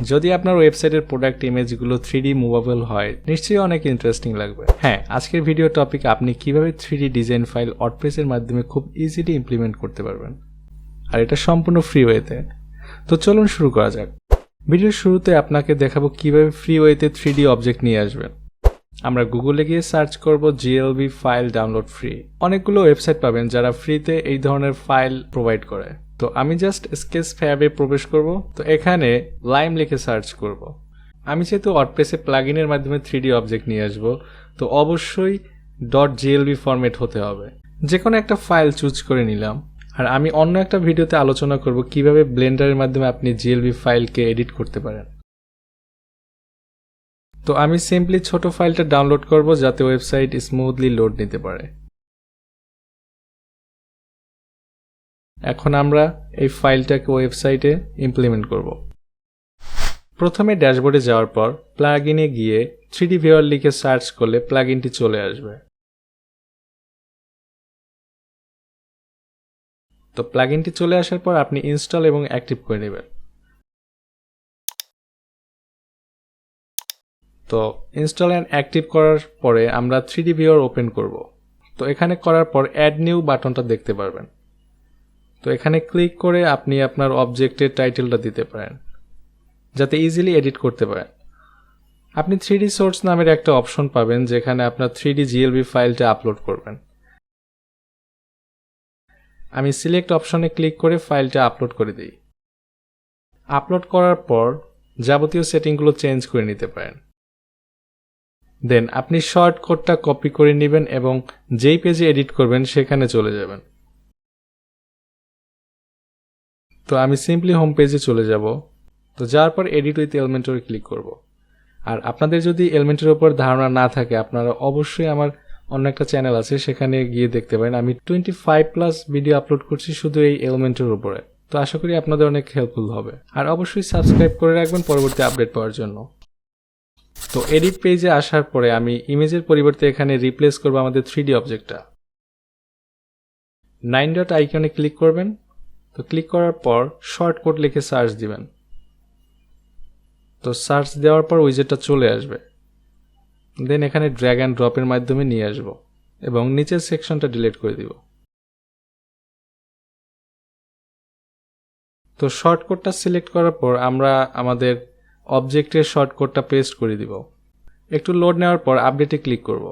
যদি আপনার ওয়েবসাইটের প্রোডাক্ট ইমেজগুলো 3D মুভেবল হয় নিশ্চয়ই অনেক ইন্টারেস্টিং লাগবে। হ্যাঁ, আজকের ভিডিও টপিক আপনি কিভাবে 3D ডিজাইন ফাইল ওয়ার্ডপ্রেসের মাধ্যমে খুব ইজিলি ইমপ্লিমেন্ট করতে পারবেন, আর এটা সম্পূর্ণ ফ্রি ওয়েতে। তো চলুন শুরু করা যাক। ভিডিওর শুরুতে আপনাকে দেখাবো কিভাবে ফ্রি ওয়েতে 3D অবজেক্ট নিয়ে আসবেন। আমরা গুগলে গিয়ে সার্চ করব GLB ফাইল ডাউনলোড ফ্রি। অনেকগুলো ওয়েবসাইট পাবেন যারা ফ্রিতে এই ধরনের ফাইল প্রোভাইড করে। তো আমি জাস্ট স্কেচ ফ্যাবে প্রবেশ করব। তো এখানে লাইম লিখে সার্চ করব। আমি যেহেতু ওয়ার্ডপ্রেসে প্লাগইনের মাধ্যমে 3D অবজেক্ট নিয়ে আসব, তো অবশ্যই .glb ফরম্যাট হতে হবে। যে কোনো একটা ফাইল চুজ করে নিলাম। আর আমি অন্য একটা ভিডিওতে আলোচনা করব কিভাবে ব্লেন্ডারের মাধ্যমে আপনি GLB ফাইলকে এডিট করতে পারেন। তো আমি সিম্পলি ছোট ফাইলটা ডাউনলোড করব যাতে ওয়েবসাইট স্মুথলি লোড নিতে পারে। এখন আমরা এই ফাইলটাকে ওয়েবসাইটে ইমপ্লিমেন্ট করব। প্রথমে ড্যাশবোর্ডে যাওয়ার পর প্লাগইনে গিয়ে 3D ভিউয়ার লিখে সার্চ করলে প্লাগইনটি চলে আসবে। তো প্লাগইনটি চলে আসার পর আপনি ইনস্টল এবং অ্যাক্টিভ করে নেবেন। তো ইনস্টল অ্যান্ড অ্যাক্টিভ করার পরে আমরা 3D ভিউয়ার ওপেন করব। তো এখানে করার পর অ্যাড নিউ বাটনটা দেখতে পারবেন। তো এখানে ক্লিক করে আপনি আপনার অবজেক্টের টাইটেলটা দিতে পারেন যাতে ইজিলি এডিট করতে পারেন। আপনি 3D সোর্স নামের একটা অপশন পাবেন যেখানে আপনার 3D GLB ফাইলটা আপলোড করবেন। আমি সিলেক্ট অপশনে ক্লিক করে ফাইলটা আপলোড করে দিই। আপলোড করার পর যাবতীয় সেটিংগুলো চেঞ্জ করে নিতে পারেন। দেন আপনি শর্টকাটটা কপি করে নেবেন এবং যেই পেজে এডিট করবেন সেখানে চলে যাবেন। তো আমি সিম্পলি হোম পেজে চলে যাব। তো যাওয়ার পর এডিট উইথ এলিমেন্টরে ক্লিক করব। আর আপনাদের যদি এলিমেন্টের উপর ধারণা না থাকে আপনারা অবশ্যই আমার অন্য একটা চ্যানেল আছে সেখানে গিয়ে দেখতে পারেন। আমি 25+ ভিডিও আপলোড করছি শুধু এই এলিমেন্টের উপরে। তো আশা করি আপনাদের অনেক হেল্পফুল হবে। আর অবশ্যই সাবস্ক্রাইব করে রাখবেন পরবর্তী আপডেট পাওয়ার জন্য। তো এডিট পেজে আসার পরে আমি ইমেজের পরিবর্তে এখানে রিপ্লেস করব আমাদের 3D অবজেক্টটা। 9 ডট আইকনে ক্লিক করবেন। তো ক্লিক করার পর শর্টকাট লিখে সার্চ দিবেন। তো সার্চ দেওয়ার পর উইজেটটা চলে আসবে। দেন এখানে ড্র্যাগ অ্যান্ড ড্রপের মাধ্যমে নিয়ে আসব এবং নিচের সেকশনটা ডিলিট করে দিব। তো শর্টকাটটা সিলেক্ট করার পর আমরা আমাদের অবজেক্টের শর্টকাটটা পেস্ট করে দিব। একটু লোড নেওয়ার পর আপডেটে ক্লিক করব।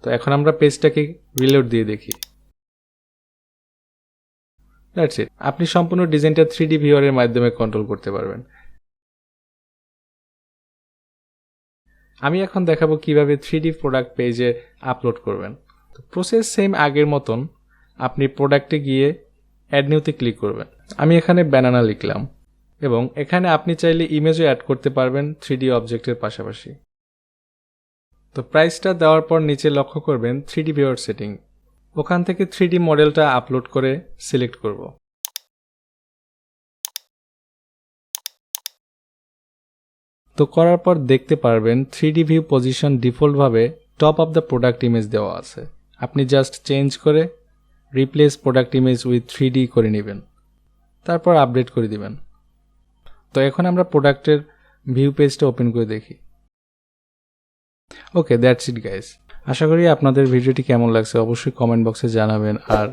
তো এখন আমরা পেজটাকে রিলোড দিয়ে দেখি। That's it. আপনি সম্পূর্ণ ডিজাইনটা 3D ভিউয়ারের মাধ্যমে কন্ট্রোল করতে পারবেন। আমি এখন দেখাবো কিভাবে 3D প্রোডাক্ট পেজে আপলোড করবেন। তো প্রসেস সেম আগের মতন। আপনি প্রোডাক্টে গিয়ে অ্যাড নিউতে ক্লিক করবেন। আমি এখানে ব্যানানা লিখলাম এবং এখানে আপনি চাইলে ইমেজও অ্যাড করতে পারবেন 3D অবজেক্টের পাশাপাশি। তো প্রাইসটা দেওয়ার পর নিচে লক্ষ্য করবেন 3D ভিউয়ার সেটিং। ওখান থেকে 3D মডেলটা আপলোড করে সিলেক্ট করব। তো করার পর দেখতে পারবেন 3D ভিউ পজিশন ডিফল্টভাবে top of the product image দেওয়া আছে। আপনি জাস্ট চেঞ্জ করে replace product image with 3D করে নেবেন, তারপর আপডেট করে দিবেন। তো এখন আমরা প্রোডাক্টের ভিউ পেজটা ওপেন করে দেখি। ওকে, দ্যাটস ইট গাইস। আশা করি আপনাদের ভিডিওটি কেমন লাগছে অবশ্যই কমেন্ট বক্সে জানাবেন আর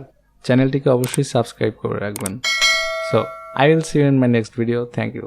চ্যানেলটিকে অবশ্যই সাবস্ক্রাইব করে রাখবেন। So I will see you in my next video. Thank you.